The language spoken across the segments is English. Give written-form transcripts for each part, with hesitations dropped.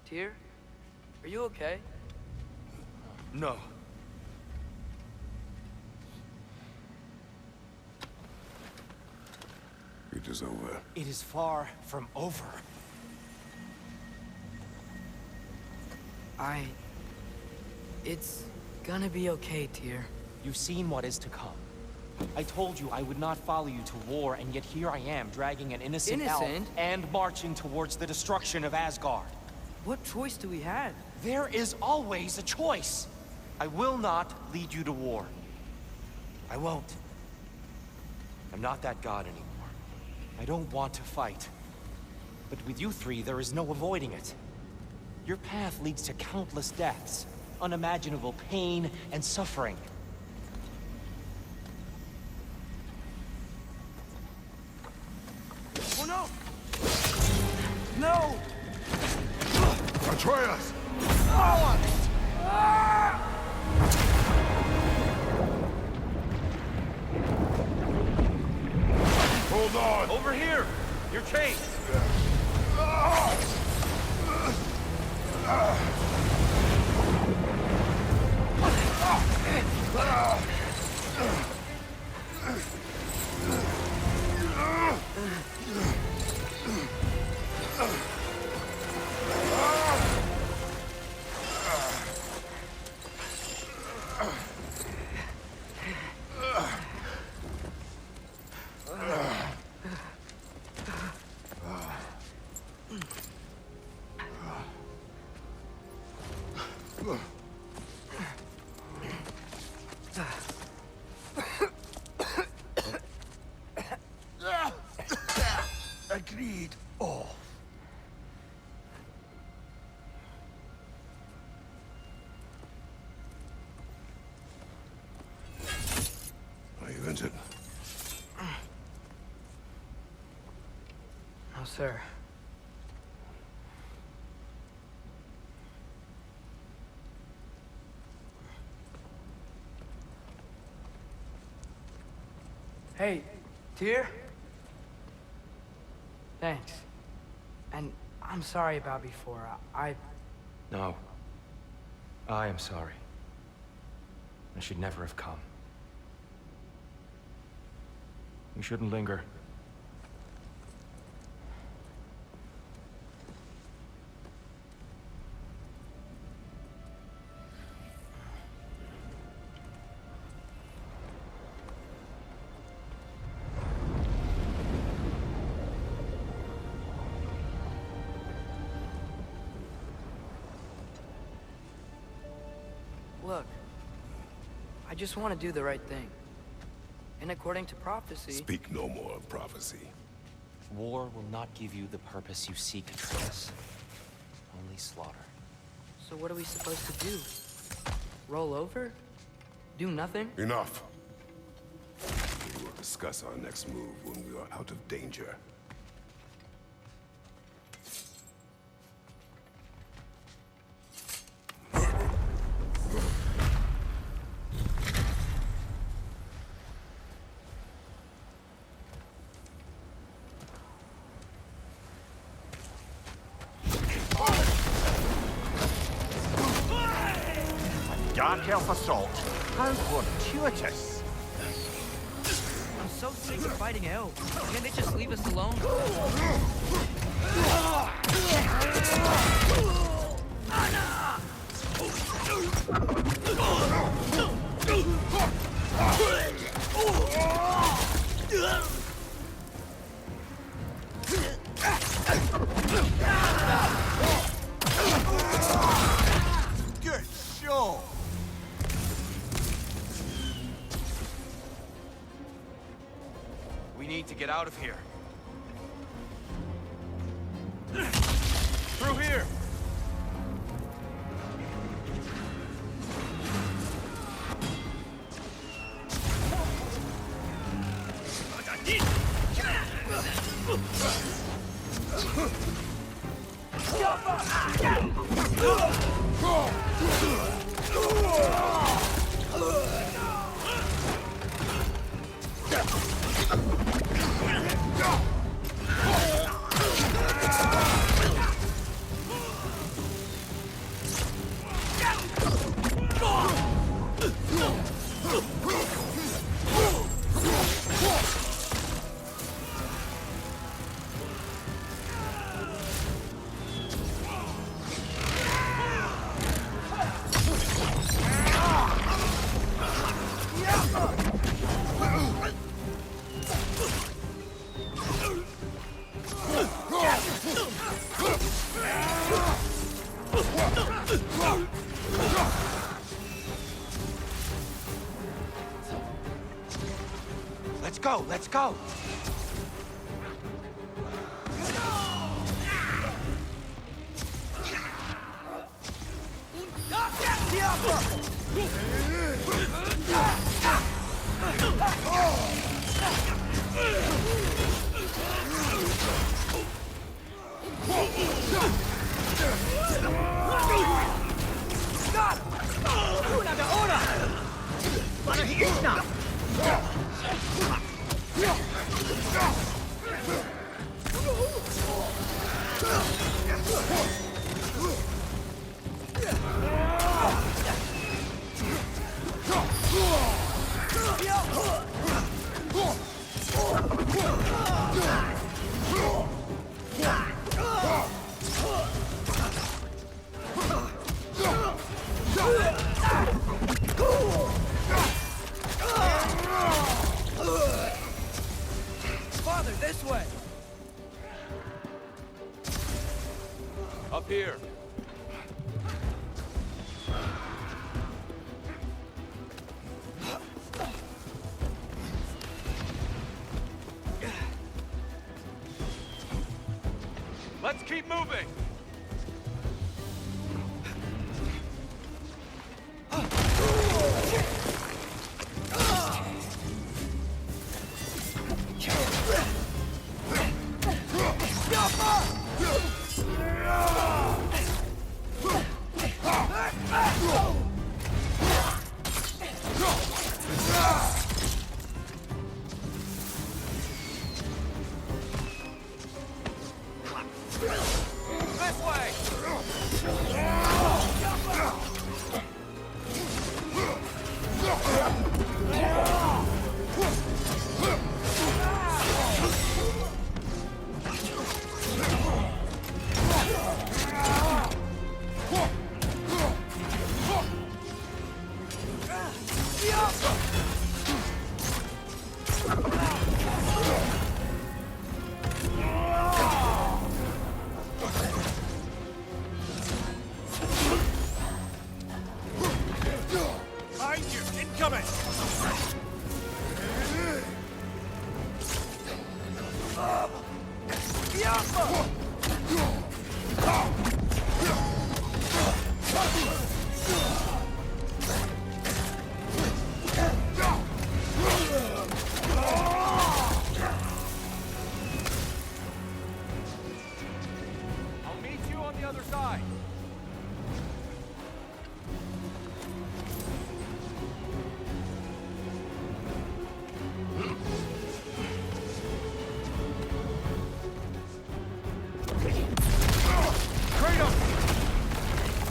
Tyr? Are you okay? No. It is over. It is far from over. It's gonna be okay, Tyr. You've seen what is to come. I told you I would not follow you to war, and yet here I am, dragging an innocent elf and marching towards the destruction of Asgard. What choice do we have? There is always a choice. I will not lead you to war. I won't. I'm not that god anymore. I don't want to fight. But with you three, there is no avoiding it. Your path leads to countless deaths, unimaginable pain and suffering. Oh no! No! Atreus! Hold on! Over here! You're chased! Agreed. Oh. Are you injured? No, sir. Hey, Tyr? Thanks. And I'm sorry about before. No. I am sorry. I should never have come. We shouldn't linger. Look, I just want to do the right thing. And according to prophecy... Speak no more of prophecy. War will not give you the purpose you seek, Atreus. Only slaughter. So what are we supposed to do? Roll over? Do nothing? Enough. We will discuss our next move when we are out of danger. Dark elf assault. How fortuitous. I'm so sick of fighting elves. Can't they just leave us alone? Good show. We need to get out of here. Through here! Let's go, let's go! Father, this way! Up here. Let's keep moving! This way! Behind you! Incoming! I'll meet you on the other side.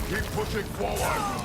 Keep pushing forward!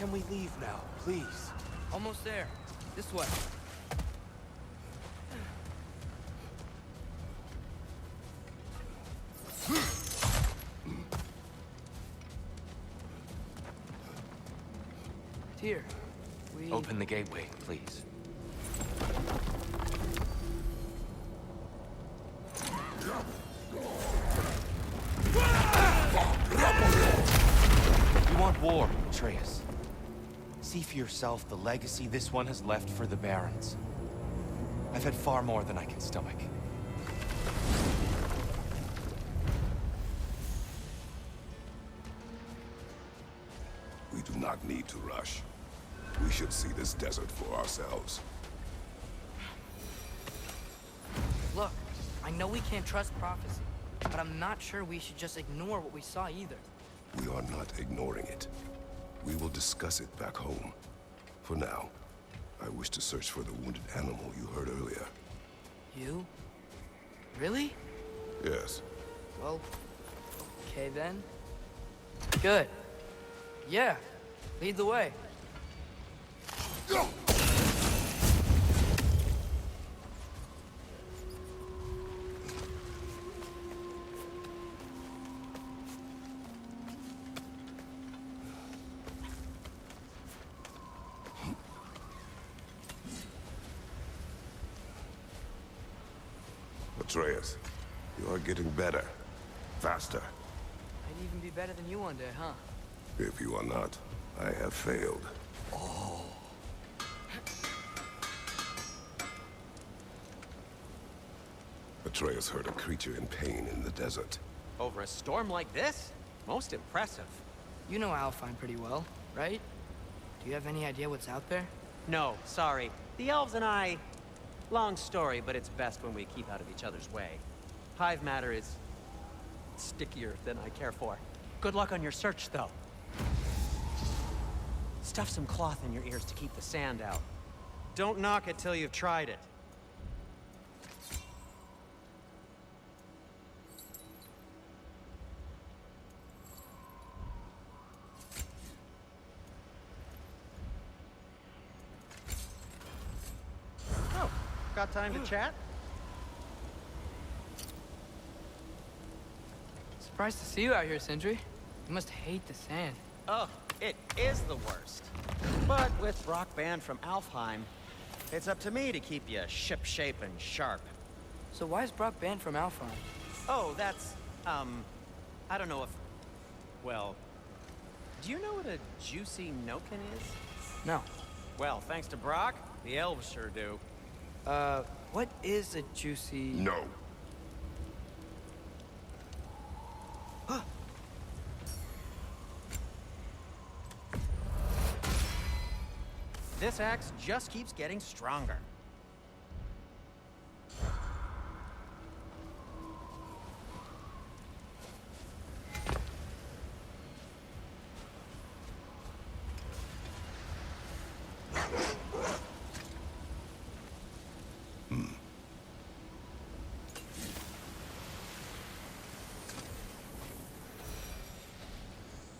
Can we leave now, please? Almost there. This way. Here. We... Open the gateway, please. war, Atreus. See for yourself the legacy this one has left for the Barons. I've had far more than I can stomach. We do not need to rush. We should see this desert for ourselves. Look, I know we can't trust prophecy, but I'm not sure we should just ignore what we saw either. We are not ignoring it. We will discuss it back home. For now, I wish to search for the wounded animal you heard earlier. You? Really? Yes. Well, okay then. Good. Yeah, lead the way. Atreus, you are getting better. Faster. I'd even be better than you one day, huh? If you are not, I have failed. Atreus heard a creature in pain in the desert. Over a storm like this? Most impressive. You know alfhaim pretty well, right? Do you have any idea what's out there? No, sorry. The elves and I... Long story, but it's best when we keep out of each other's way. Hive matter is... stickier than I care for. Good luck on your search, though. Stuff some cloth in your ears to keep the sand out. Don't knock it till you've tried it. Oh, got time to chat? Surprised to see you out here, Sindri. You must hate the sand. Oh, it is the worst. But with Brock banned from Alfheim, it's up to me to keep you ship-shape and sharp. So why is Brock banned from alfhaim? Oh, that's, I don't know if... Well, do you know what a juicy noken is? No. Well, thanks to Brock, the elves sure do. What is a juicy... No. This axe just keeps getting stronger.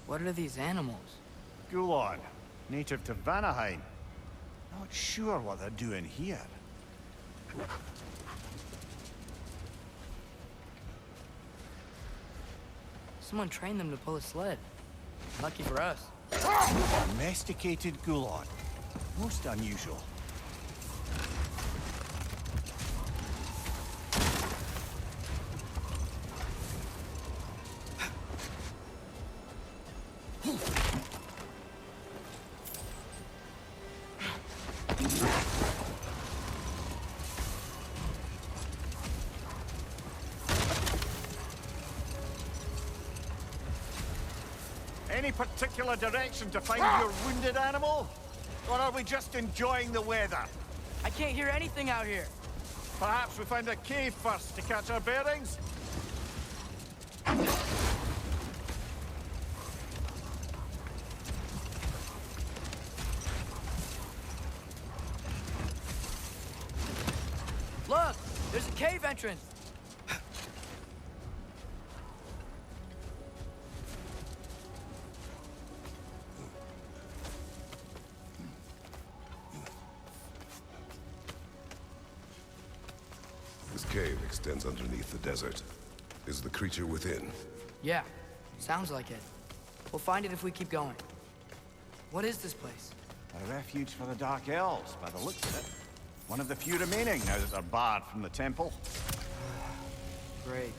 What are these animals? Gulon, native to Vanaheim. Not sure what they're doing here. Someone trained them to pull a sled. Lucky for us. Domesticated Gulon. Most unusual. Any particular direction to find your wounded animal? Or are we just enjoying the weather? I can't hear anything out here. Perhaps we find a cave first to catch our bearings? Look! There's a cave entrance! This cave extends underneath the desert. Is the creature within? Yeah, sounds like it. We'll find it if we keep going. What is this place? A refuge for the Dark Elves, by the looks of it. One of the few remaining now that they're barred from the temple. Great.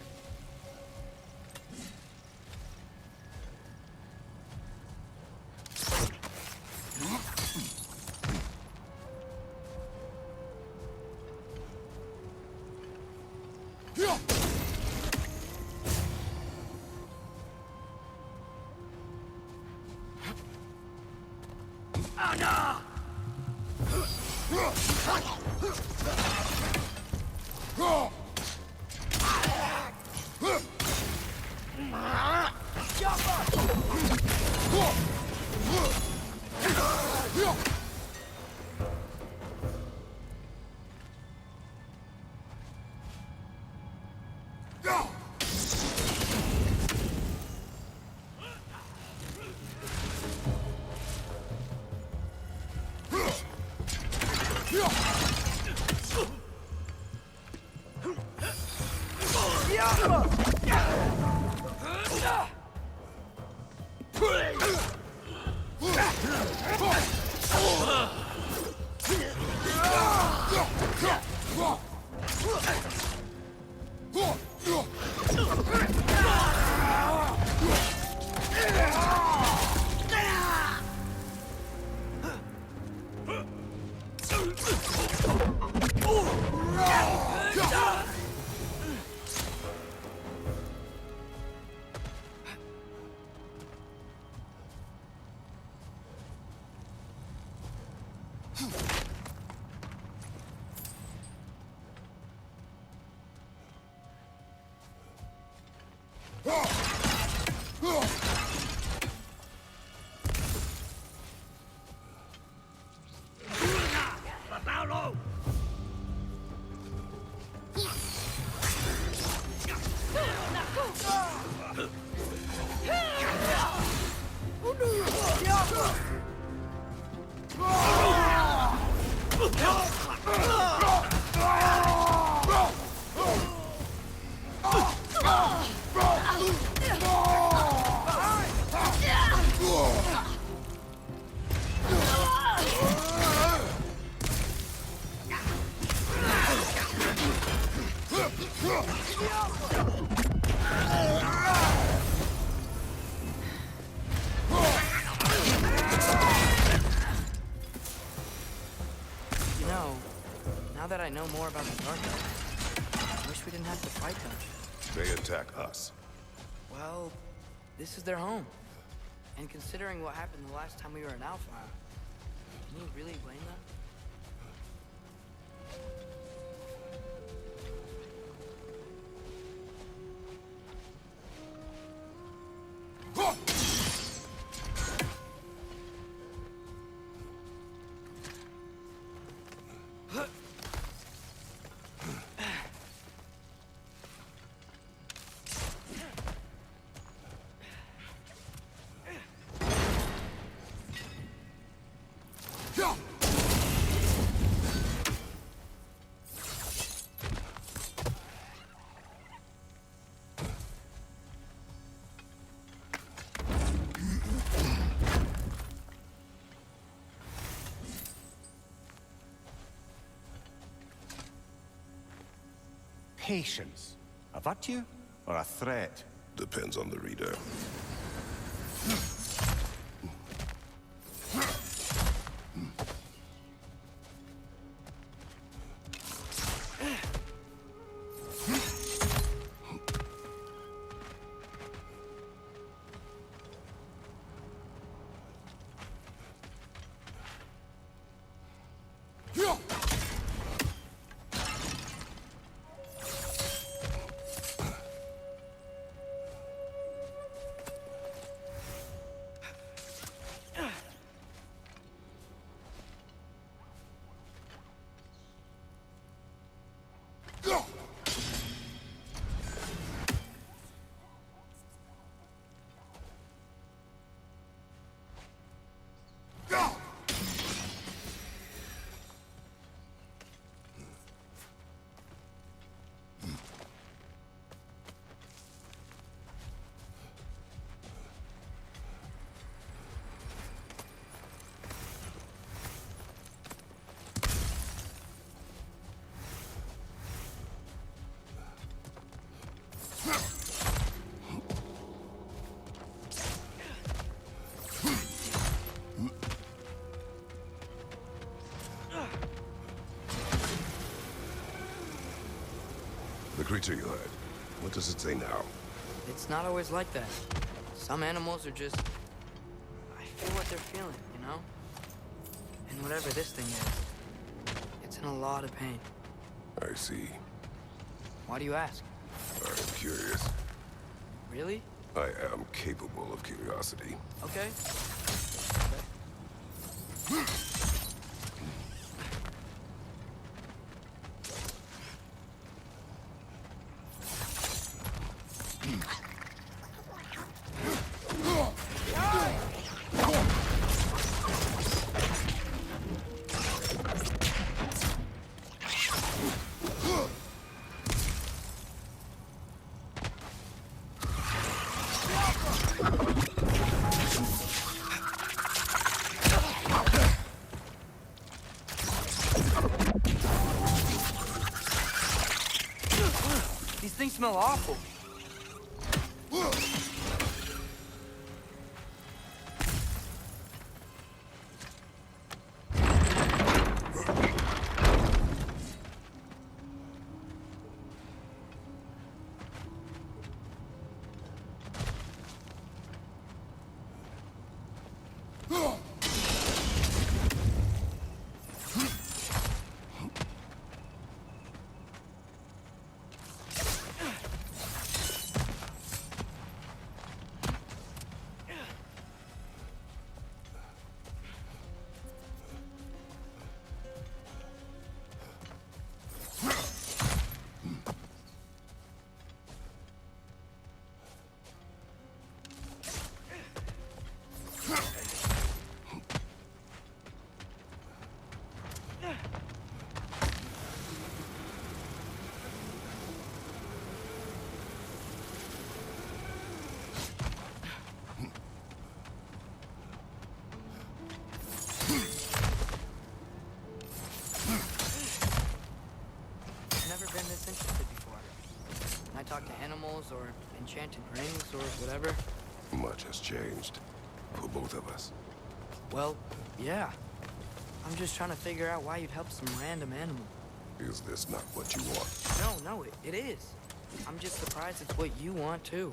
You know, now that I know more about the Dark Elves, I wish we didn't have to fight them. They attack us. Well, this is their home. And considering what happened the last time we were in alfhaim, can you really blame them? Patience. A virtue or a threat? Depends on the reader. The creature you heard, what does it say now? It's not always like that. Some animals are just... I feel what they're feeling, you know? And whatever this thing is, it's in a lot of pain. I see. Why do you ask? I'm curious. Really? I am capable of curiosity. Okay. These things smell awful. Been this interested before. When I talk to animals or enchanted rings or whatever. Much has changed. For both of us. Well, yeah. I'm just trying to figure out why you'd help some random animal. Is this not what you want? No, it is. I'm just surprised it's what you want too.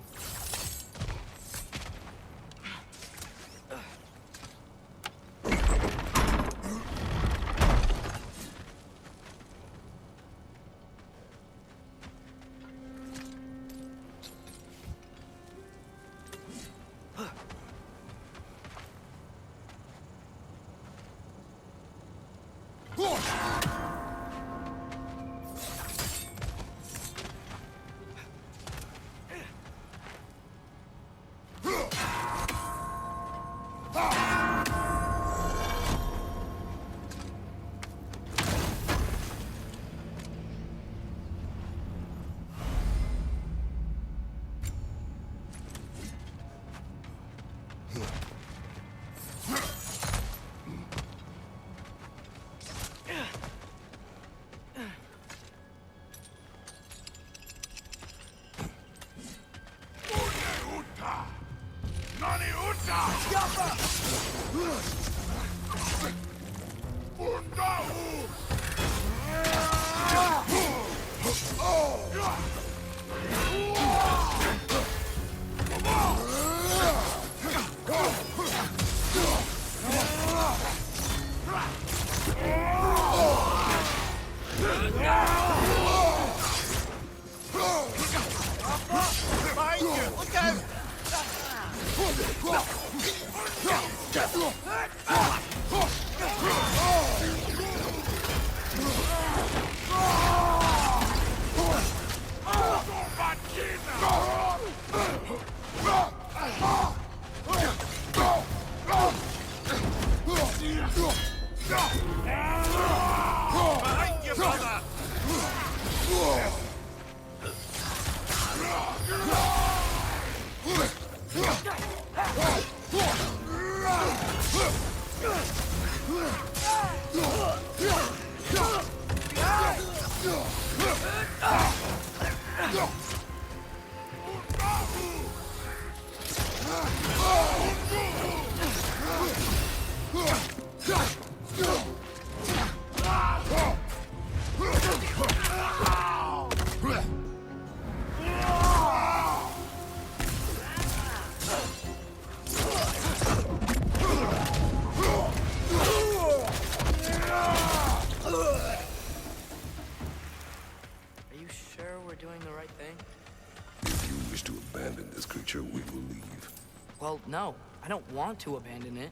Well, no, I don't want to abandon it.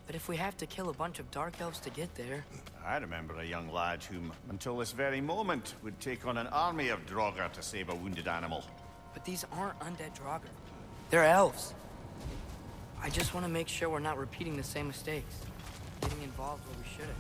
But if we have to kill a bunch of Dark Elves to get there... I remember a young lad whom, until this very moment, would take on an army of Draugr to save a wounded animal. But these aren't undead Draugr. They're elves. I just want to make sure we're not repeating the same mistakes. Getting involved where we shouldn't.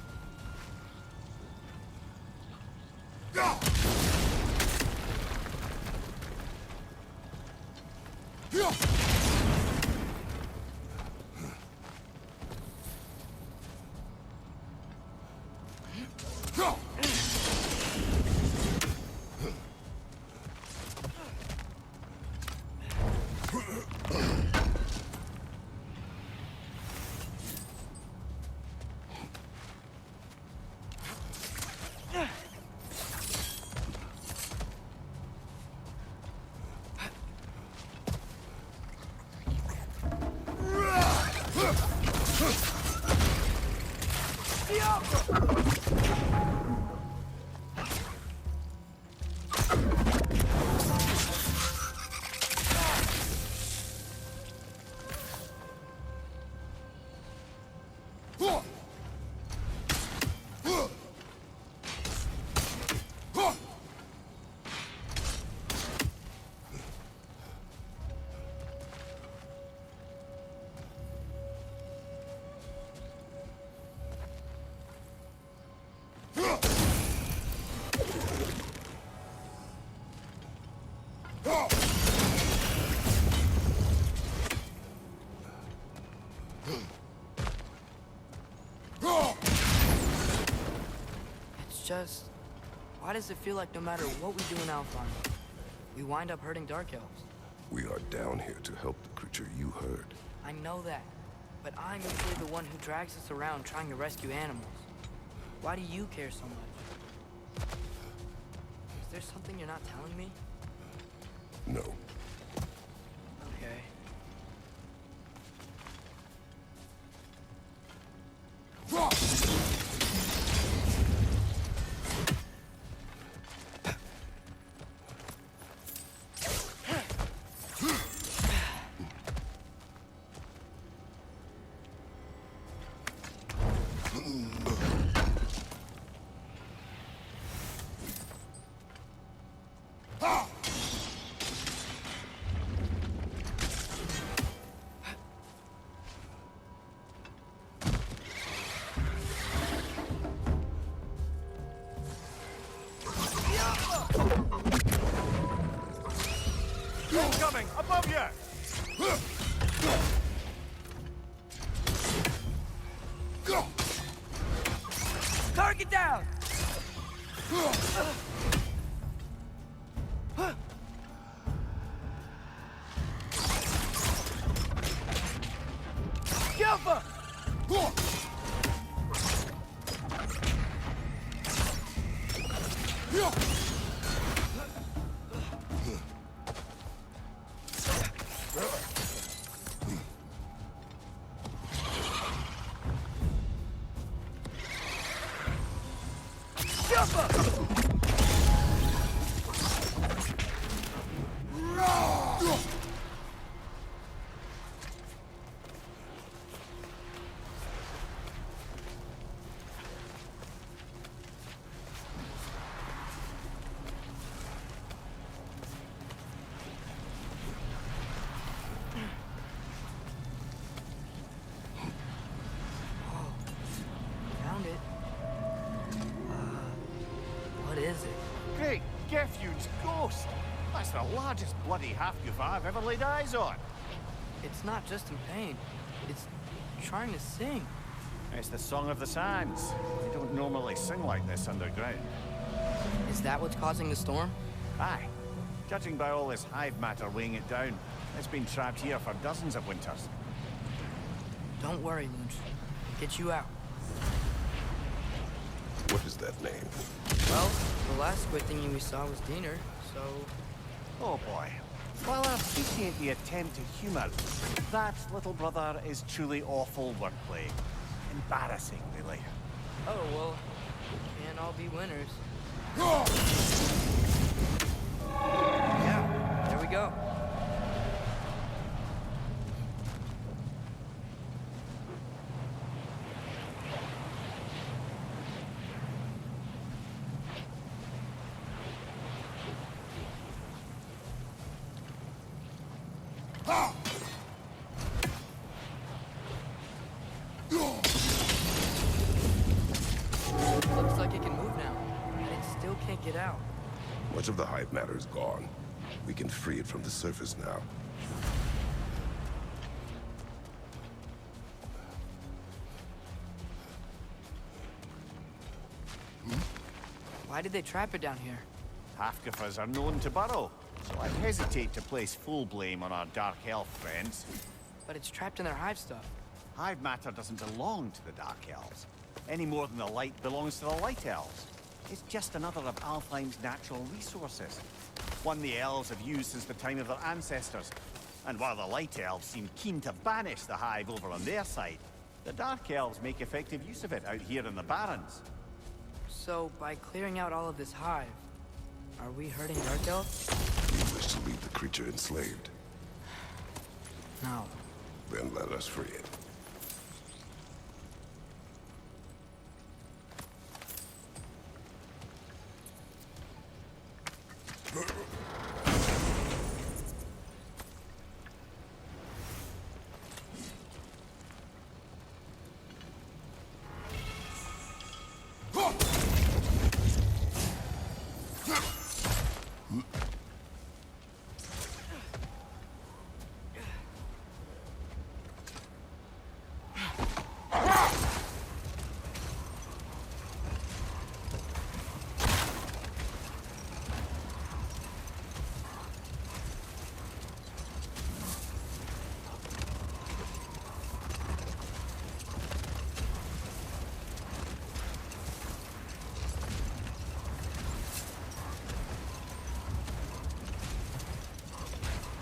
Just, why does it feel like no matter what we do in alfhaim, we wind up hurting Dark Elves? We are down here to help the creature you heard. I know that, but I'm usually the one who drags us around trying to rescue animals. Why do you care so much? Is there something you're not telling me? No. Okay. Incoming! Above you! Target down! Alpha! Found it. What is it? Great Geffude's ghost! That's the largest bloody half-goof I've ever laid eyes on. It's not just in pain. It's trying to sing. It's the Song of the Sands. They don't normally sing like this underground. Is that what's causing the storm? Aye. Judging by all this hive matter weighing it down, it's been trapped here for dozens of winters. Don't worry, Lunch. I'll get you out. What is that name? Well, the last squid thingy we saw was Diener, so... Oh boy. While I appreciate the attempt to humor, that little brother is truly awful wordplay. Embarrassing, really. Oh, well, we can't all be winners. Yeah, there we go. Much of the hive matter is gone. We can free it from the surface now. Why did they trap it down here? Half-Gophers are known to burrow, so I hesitate to place full blame on our Dark Elf friends. But it's trapped in their hive stuff. Hive matter doesn't belong to the Dark Elves, any more than the light belongs to the Light Elves. It's just another of Alfheim's natural resources. One the elves have used since the time of their ancestors. And while the Light Elves seem keen to banish the hive over on their side, the Dark Elves make effective use of it out here in the Barrens. So, by clearing out all of this hive, are we hurting Dark Elves? You wish to leave the creature enslaved? No. Then let us free it.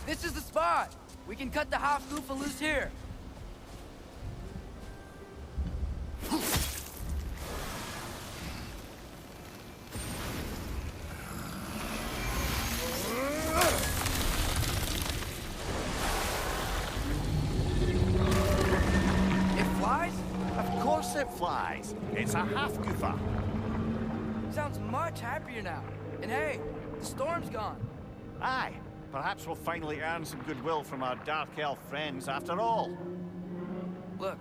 This is the spot! We can cut the half-goofa loose here! It flies? Of course it flies. It's a half-Goofa. Sounds much happier now. And hey, the storm's gone. Aye. Perhaps we'll finally earn some goodwill from our Dark Elf friends after all. Look,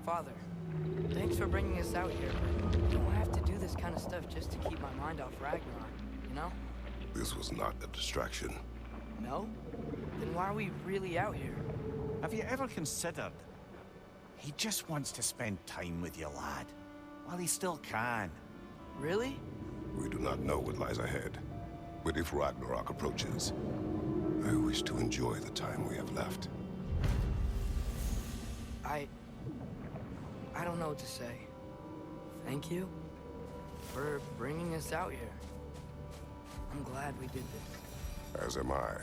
Father, thanks for bringing us out here, but you don't have to do this kind of stuff just to keep my mind off Ragnarok, you know? This was not a distraction. No? Then why are we really out here? Have you ever considered? He just wants to spend time with you, lad. While he still can. Really? We do not know what lies ahead. But if Ragnarok approaches, I wish to enjoy the time we have left. I don't know what to say. Thank you for bringing us out here. I'm glad we did this. As am I.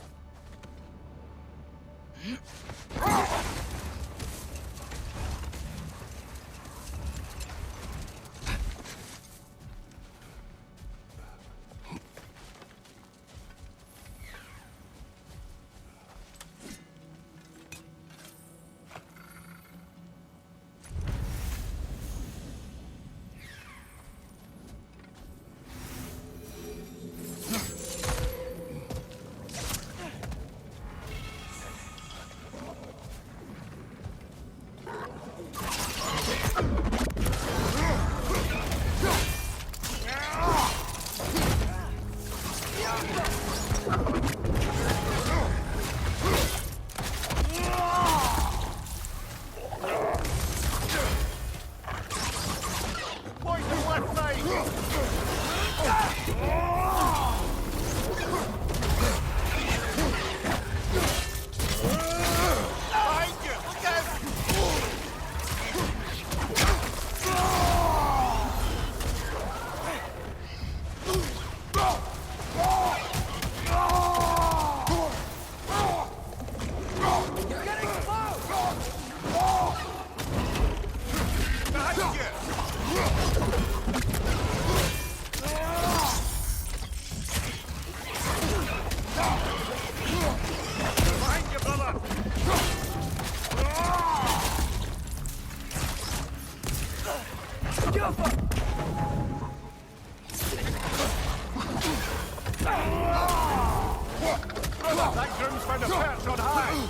That groom's found a perch on high!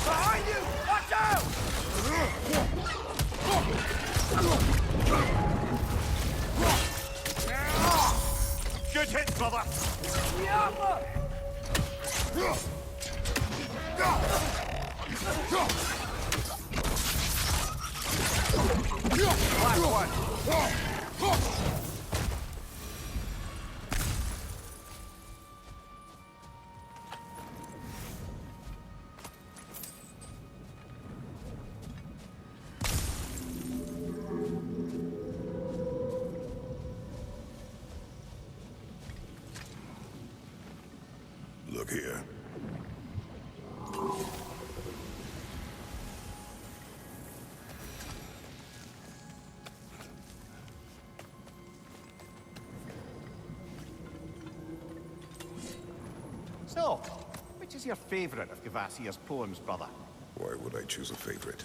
Behind you! Watch out! Look here. So, which is your favorite of Gavassia's poems, brother? Why would I choose a favorite?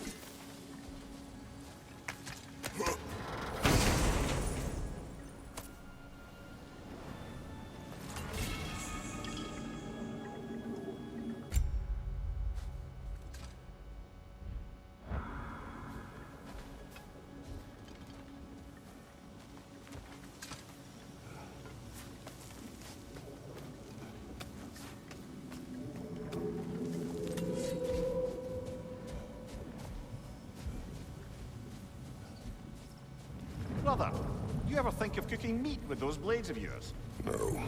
Brother, you ever think of cooking meat with those blades of yours? No.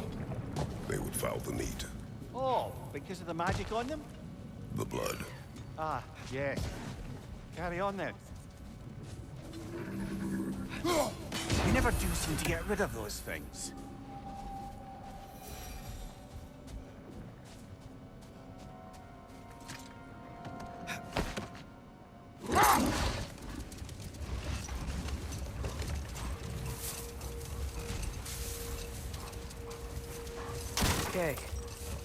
They would foul the meat. Oh, because of the magic on them? The blood. Ah, yes. Carry on then. You never do seem to get rid of those things. Okay,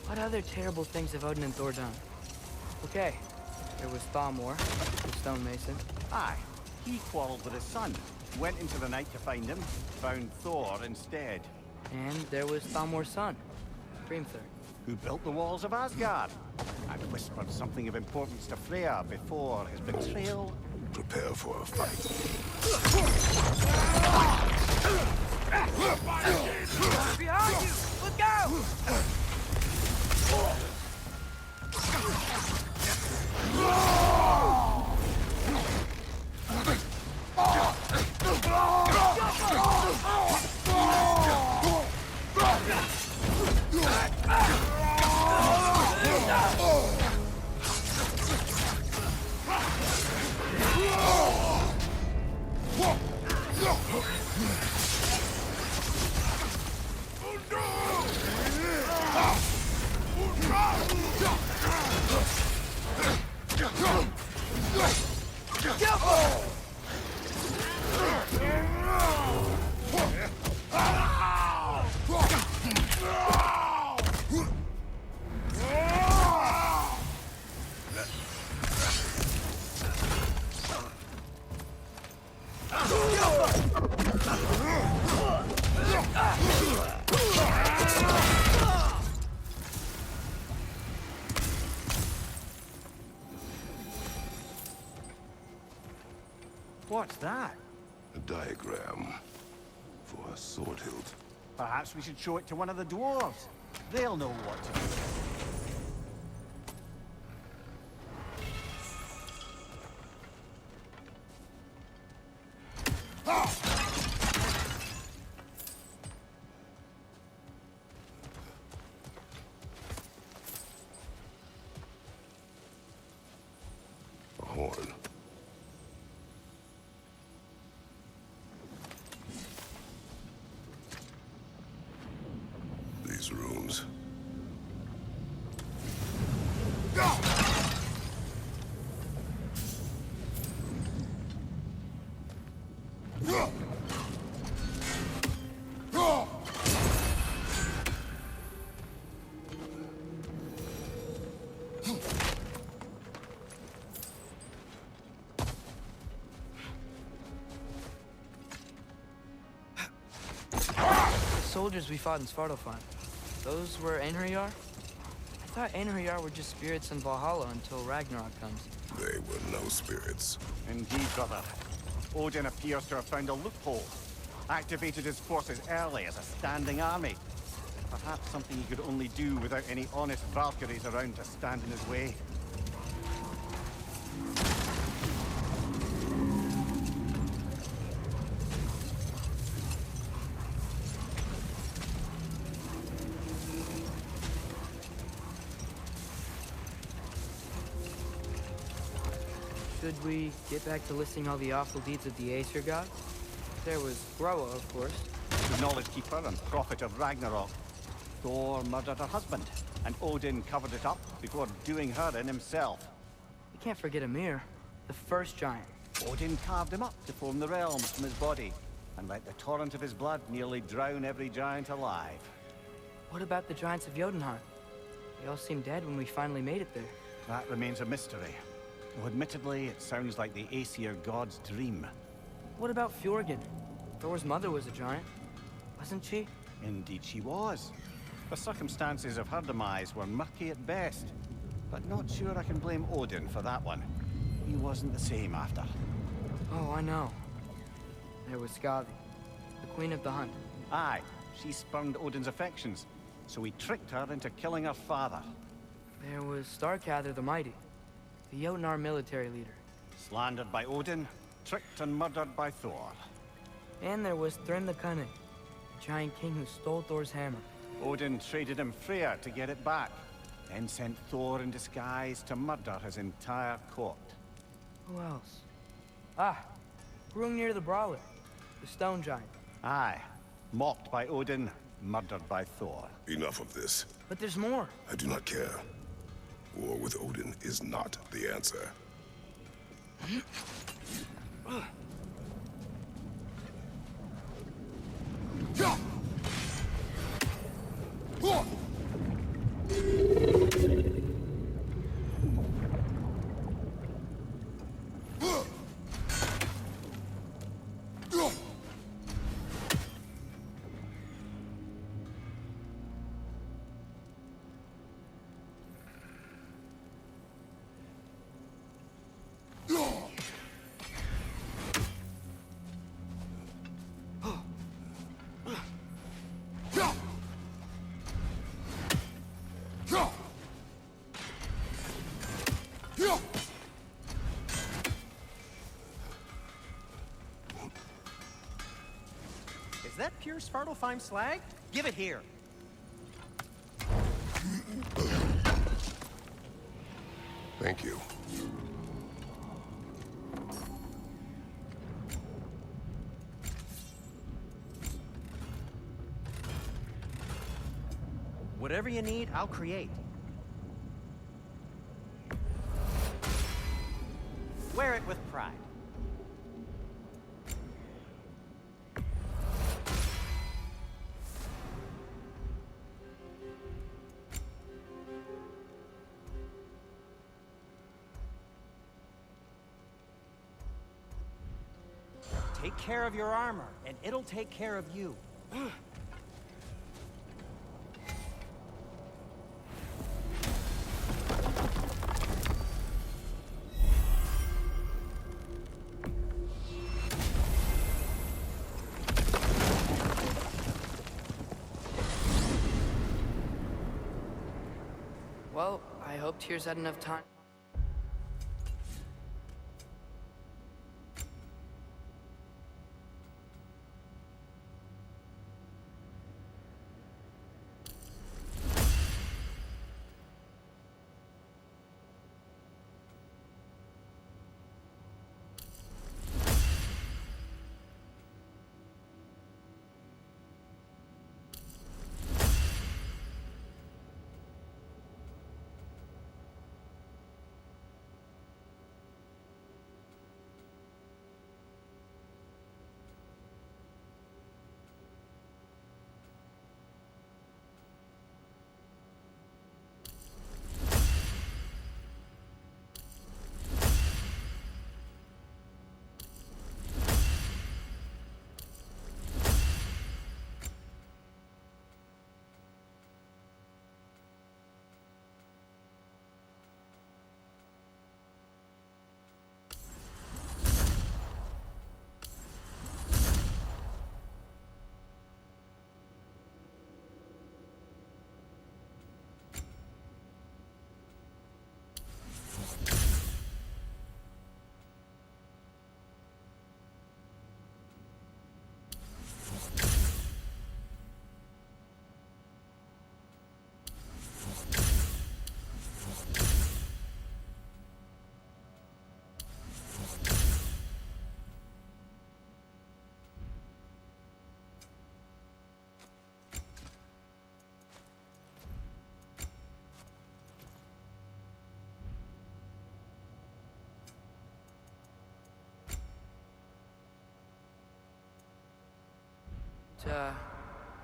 what other terrible things have Odin and Thor done? Okay, there was Thalmor, the stonemason. Aye, he quarreled with his son. Went into the night to find him, found Thor instead. And there was Thalmor's son, Grimthur. Who built the walls of Asgard, and whispered something of importance to Freya before his betrayal. Prepare for a fight. Behind you! Look out! What's that? A diagram for a sword hilt. Perhaps we should show it to one of the dwarves. They'll know what to do. A horn. These runes. Soldiers we fought in Svartalfheim. Those were Einherjar? I thought Einherjar were just spirits in Valhalla until Ragnarok comes. They were no spirits. Indeed, brother. Odin appears to have found a loophole. Activated his forces early as a standing army. Perhaps something he could only do without any honest Valkyries around to stand in his way. Should we get back to listing all the awful deeds of the Aesir god? There was Groa, of course. The knowledge keeper and prophet of Ragnarok. Thor murdered her husband, and Odin covered it up before doing her in himself. You can't forget Ymir, the first giant. Odin carved him up to form the realms from his body, and let the torrent of his blood nearly drown every giant alive. What about the giants of Jotunheim? They all seemed dead when we finally made it there. That remains a mystery. Though admittedly, it sounds like the Aesir god's dream. What about Fjorgyn? Thor's mother was a giant, wasn't she? Indeed she was. The circumstances of her demise were murky at best, but not sure I can blame Odin for that one. He wasn't the same after. Oh, I know. There was Skathi, the queen of the hunt. Aye, she spurned Odin's affections, so he tricked her into killing her father. There was Starkather the Mighty, the Jotnar military leader. Slandered by Odin, tricked and murdered by Thor. And there was Thrym the Cunning, the giant king who stole Thor's hammer. Odin traded him Freyr to get it back, then sent Thor in disguise to murder his entire court. Who else? Ah, Hrungnir the Brawler, the stone giant. Aye, mocked by Odin, murdered by Thor. Enough of this. But there's more. I do not care. War with Odin is not the answer. Is that pure Svartalfheim slag? Give it here. Thank you. Whatever you need, I'll create. Wear it with pride. Take care of your armor, and it'll take care of you. Well, I hope Tyr's had enough time.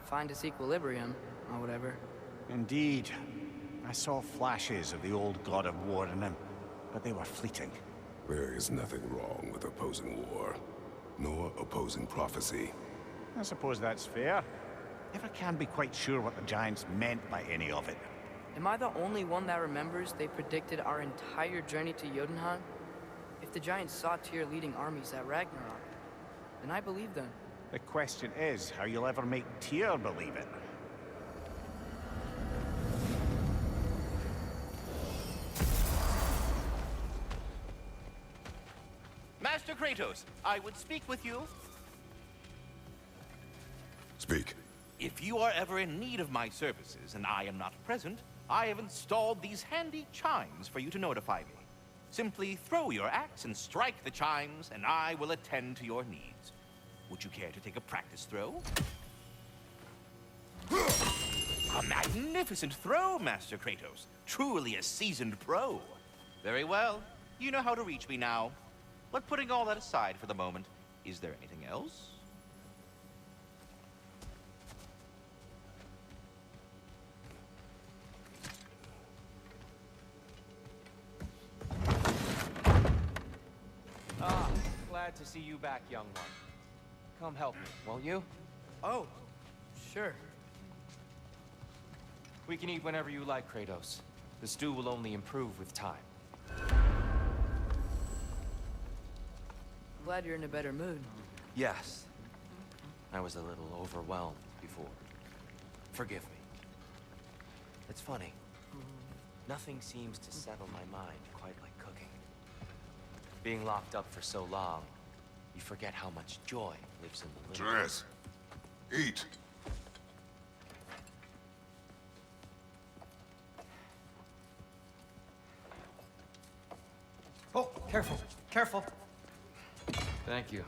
find its equilibrium, or whatever. Indeed. I saw flashes of the old god of war in him, but they were fleeting. There is nothing wrong with opposing war, nor opposing prophecy. I suppose that's fair. Never can be quite sure what the Giants meant by any of it. Am I the only one that remembers they predicted our entire journey to Jotunheim? If the Giants saw Tyr leading armies at Ragnarok, then I believe them. The question is how you'll ever make Tyr believe it. Master Kratos, I would speak with you. Speak. If you are ever in need of my services and I am not present, I have installed these handy chimes for you to notify me. Simply throw your axe and strike the chimes, and I will attend to your needs. Would you care to take a practice throw? A magnificent throw, Master Kratos. Truly a seasoned pro. Very well. You know how to reach me now. But putting all that aside for the moment, is there anything else? Glad to see you back, young one. Come help me, won't you? Oh, sure. We can eat whenever you like, Kratos. The stew will only improve with time. Glad you're in a better mood. Yes. I was a little overwhelmed before. Forgive me. It's funny. Nothing seems to settle my mind quite like cooking. Being locked up for so long, you forget how much joy lives in the little... Dress. Eat. Oh, careful, careful. Thank you.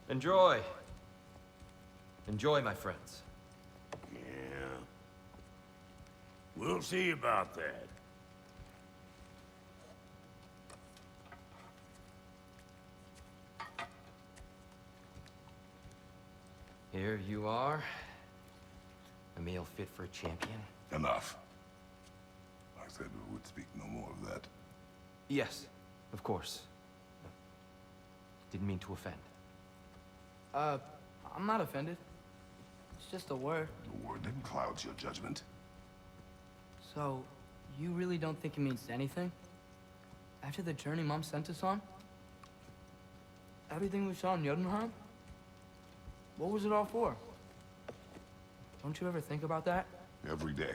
Enjoy. Enjoy, my friends. Yeah. We'll see about that. Here you are. A meal fit for a champion. Enough. I said we would speak no more of that. Yes, of course. Didn't mean to offend. I'm not offended. It's just a word. The word that clouds your judgment. So, you really don't think it means anything? After the journey Mom sent us on? Everything we saw in Jotunheim? What was it all for? Don't you ever think about that? Every day.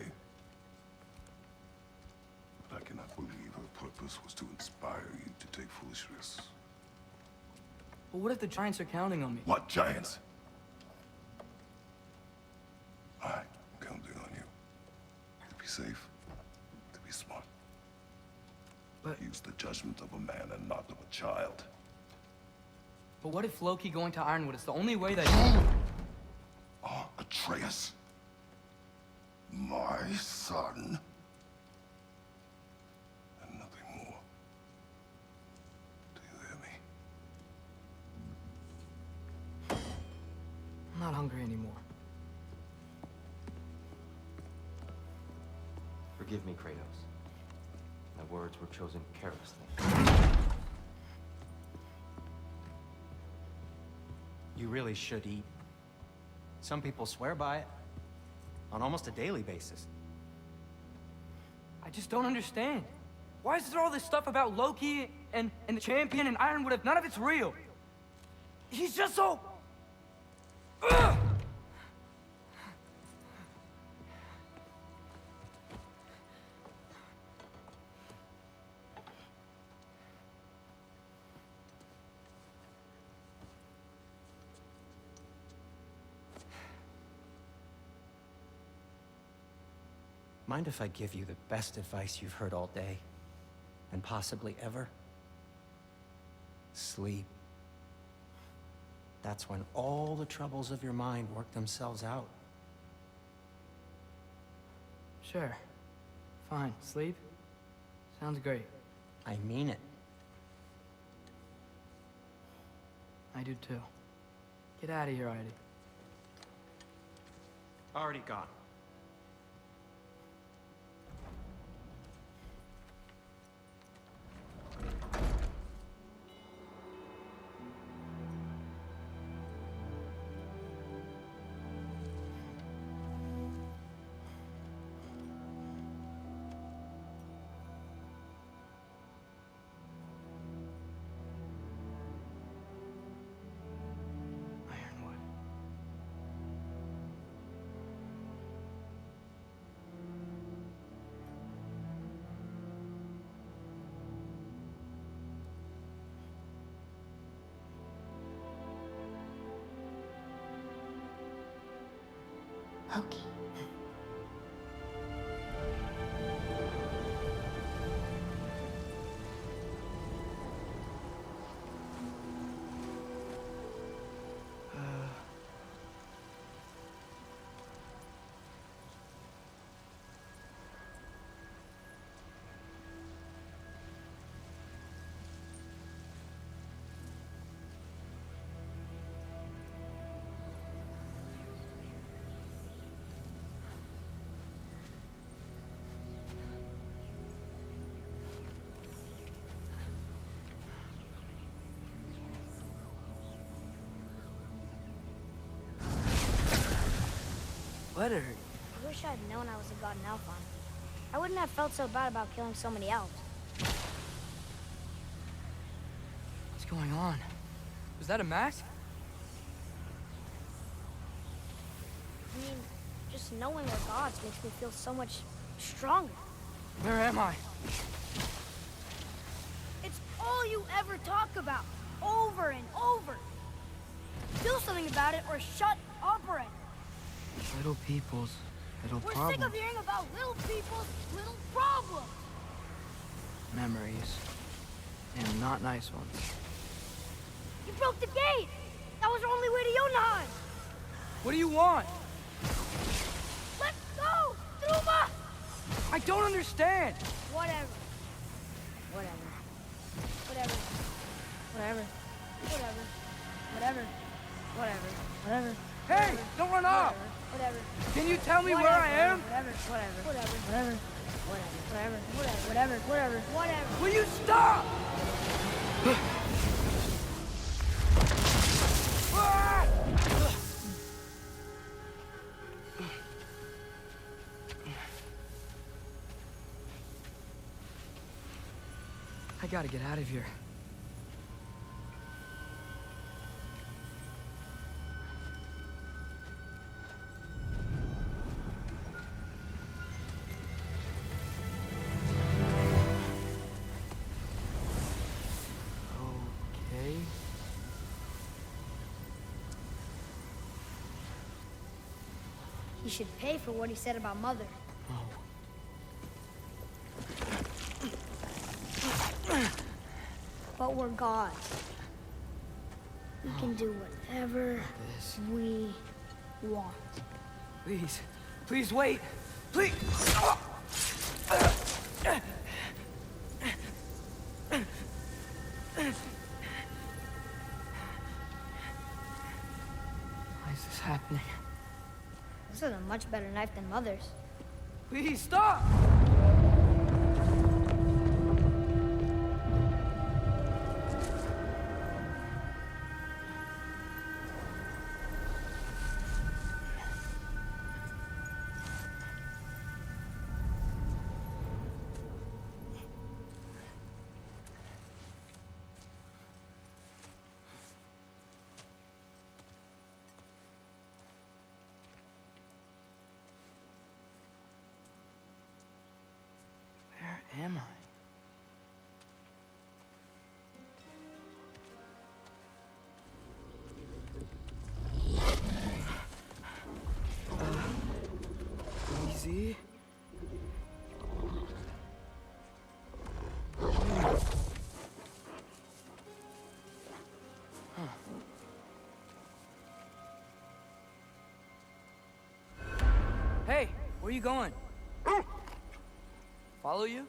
But I cannot believe her purpose was to inspire you to take foolish risks. But what if the Giants are counting on me? What giants? I'm counting on you. To be safe, to be smart. But Use the judgment of a man and not of a child. what if Loki going to Ironwood is the only way that Atreus? My son? And nothing more. Do you hear me? I'm not hungry anymore. Forgive me, Kratos. My words were chosen carelessly. You really should eat. Some people swear by it. On almost a daily basis. I just don't understand. Why is there all this stuff about Loki and the champion and Ironwood if none of it's real? He's just so... Ugh! Mind if I give you the best advice you've heard all day? And possibly ever? Sleep. That's when all the troubles of your mind work themselves out. Sure. Fine. Sleep? Sounds great. I mean it. I do too. Get out of here already. Already gone. Ironwood. Loki. What hurt you? I wish I'd known I was a god in Alfheim. I wouldn't have felt so bad about killing so many elves. What's going on? Was that a mask? I mean, just knowing we're gods makes me feel so much stronger. Where am I? It's all you ever talk about, over and over. Do something about it or shut up already. Little people's little We're problems. sick of hearing about little people's little problems. Memories. And not nice ones. You broke the gate. That was our only way to Jotunheim. What do you want? Let's go, Truma. I don't understand. Whatever. Whatever. Whatever. Whatever. Whatever. Whatever. Whatever. Whatever. Hey, don't run off. Whatever. Can you tell me where I am? Whatever. Whatever. Whatever. Whatever. Whatever. Whatever. Whatever. Whatever. Will you stop? I gotta get out of here. Okay. He should pay for what he said about Mother. But we're gods. We can do whatever This. we want. Please. Please wait. Please. Why is this happening? This is a much better knife than Mother's. Please stop! Where am I? Easy. Hey, where you going? Follow you?